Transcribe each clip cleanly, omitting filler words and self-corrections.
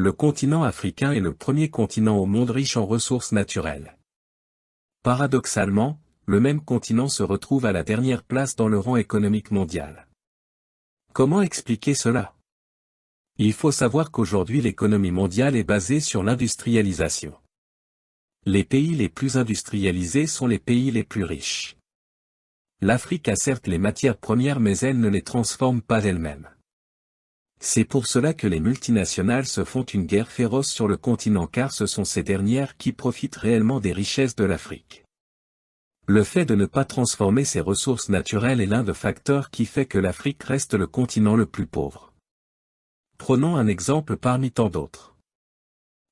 Le continent africain est le premier continent au monde riche en ressources naturelles. Paradoxalement, le même continent se retrouve à la dernière place dans le rang économique mondial. Comment expliquer cela? Il faut savoir qu'aujourd'hui l'économie mondiale est basée sur l'industrialisation. Les pays les plus industrialisés sont les pays les plus riches. L'Afrique a certes les matières premières mais elle ne les transforme pas elle-même. C'est pour cela que les multinationales se font une guerre féroce sur le continent car ce sont ces dernières qui profitent réellement des richesses de l'Afrique. Le fait de ne pas transformer ses ressources naturelles est l'un des facteurs qui fait que l'Afrique reste le continent le plus pauvre. Prenons un exemple parmi tant d'autres.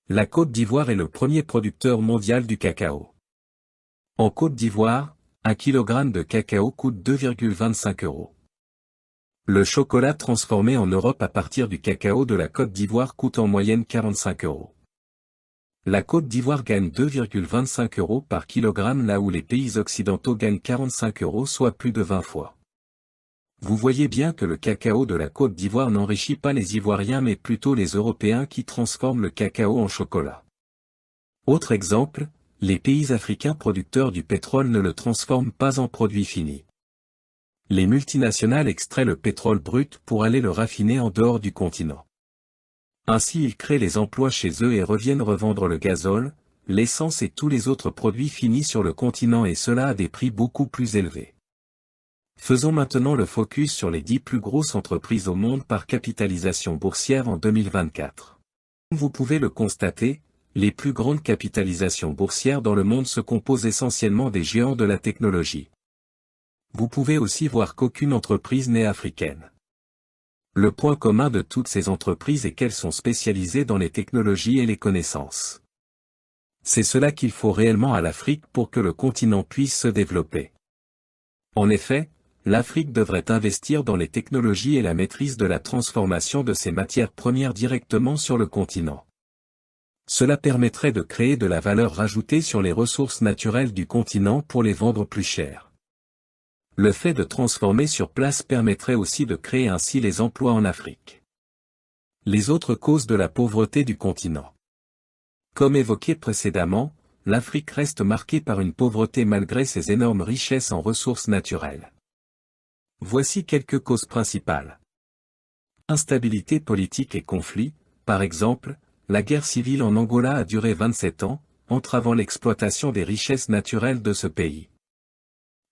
La Côte d'Ivoire est le premier producteur mondial du cacao. En Côte d'Ivoire, 1 kg de cacao coûte 2,25 €. Le chocolat transformé en Europe à partir du cacao de la Côte d'Ivoire coûte en moyenne 45 €. La Côte d'Ivoire gagne 2,25 € par kilogramme là où les pays occidentaux gagnent 45 €, soit plus de 20 fois. Vous voyez bien que le cacao de la Côte d'Ivoire n'enrichit pas les Ivoiriens mais plutôt les Européens qui transforment le cacao en chocolat. Autre exemple, les pays africains producteurs du pétrole ne le transforment pas en produit fini. Les multinationales extraient le pétrole brut pour aller le raffiner en dehors du continent. Ainsi ils créent les emplois chez eux et reviennent revendre le gazole, l'essence et tous les autres produits finis sur le continent et cela à des prix beaucoup plus élevés. Faisons maintenant le focus sur les 10 plus grosses entreprises au monde par capitalisation boursière en 2024. Comme vous pouvez le constater, les plus grandes capitalisations boursières dans le monde se composent essentiellement des géants de la technologie. Vous pouvez aussi voir qu'aucune entreprise n'est africaine. Le point commun de toutes ces entreprises est qu'elles sont spécialisées dans les technologies et les connaissances. C'est cela qu'il faut réellement à l'Afrique pour que le continent puisse se développer. En effet, l'Afrique devrait investir dans les technologies et la maîtrise de la transformation de ces matières premières directement sur le continent. Cela permettrait de créer de la valeur rajoutée sur les ressources naturelles du continent pour les vendre plus cher. Le fait de transformer sur place permettrait aussi de créer ainsi les emplois en Afrique. Les autres causes de la pauvreté du continent. Comme évoqué précédemment, l'Afrique reste marquée par une pauvreté malgré ses énormes richesses en ressources naturelles. Voici quelques causes principales. Instabilité politique et conflits, par exemple, la guerre civile en Angola a duré 27 ans, entravant l'exploitation des richesses naturelles de ce pays.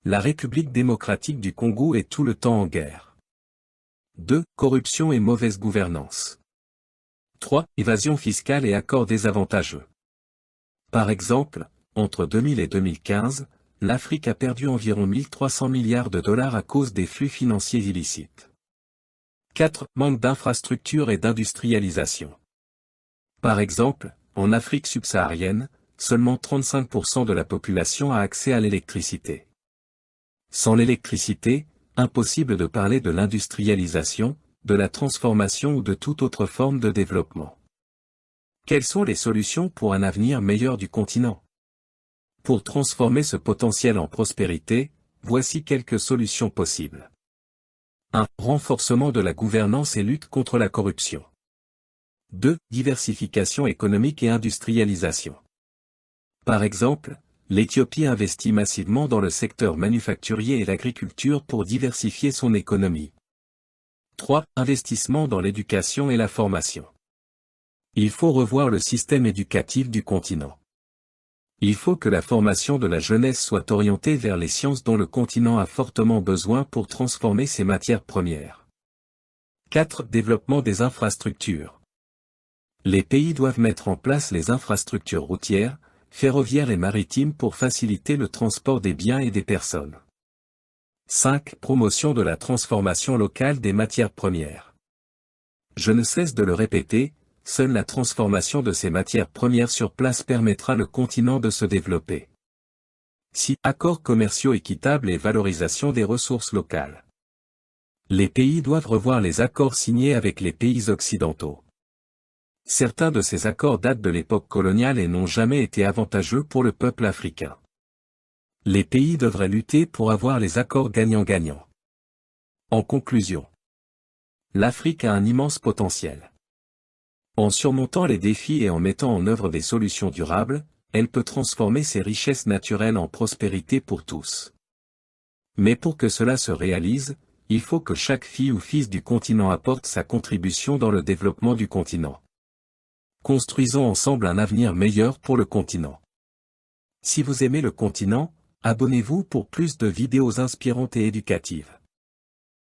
La République démocratique du Congo est tout le temps en guerre. 2. Corruption et mauvaise gouvernance. 3. Évasion fiscale et accords désavantageux. Par exemple, entre 2000 et 2015, l'Afrique a perdu environ 1300 milliards de dollars à cause des flux financiers illicites. 4. Manque d'infrastructures et d'industrialisation. Par exemple, en Afrique subsaharienne, seulement 35% de la population a accès à l'électricité. Sans l'électricité, impossible de parler de l'industrialisation, de la transformation ou de toute autre forme de développement. Quelles sont les solutions pour un avenir meilleur du continent? Pour transformer ce potentiel en prospérité, voici quelques solutions possibles. 1. Renforcement de la gouvernance et lutte contre la corruption. 2. Diversification économique et industrialisation. Par exemple, l'Éthiopie investit massivement dans le secteur manufacturier et l'agriculture pour diversifier son économie. 3. Investissement dans l'éducation et la formation. Il faut revoir le système éducatif du continent. Il faut que la formation de la jeunesse soit orientée vers les sciences dont le continent a fortement besoin pour transformer ses matières premières. 4. Développement des infrastructures. Les pays doivent mettre en place les infrastructures routières, ferroviaires et maritimes pour faciliter le transport des biens et des personnes. 5. Promotion de la transformation locale des matières premières. Je ne cesse de le répéter, seule la transformation de ces matières premières sur place permettra le continent de se développer. 6. Accords commerciaux équitables et valorisation des ressources locales. Les pays doivent revoir les accords signés avec les pays occidentaux. Certains de ces accords datent de l'époque coloniale et n'ont jamais été avantageux pour le peuple africain. Les pays devraient lutter pour avoir les accords gagnant-gagnant. En conclusion, l'Afrique a un immense potentiel. En surmontant les défis et en mettant en œuvre des solutions durables, elle peut transformer ses richesses naturelles en prospérité pour tous. Mais pour que cela se réalise, il faut que chaque fille ou fils du continent apporte sa contribution dans le développement du continent. Construisons ensemble un avenir meilleur pour le continent. Si vous aimez le continent, abonnez-vous pour plus de vidéos inspirantes et éducatives.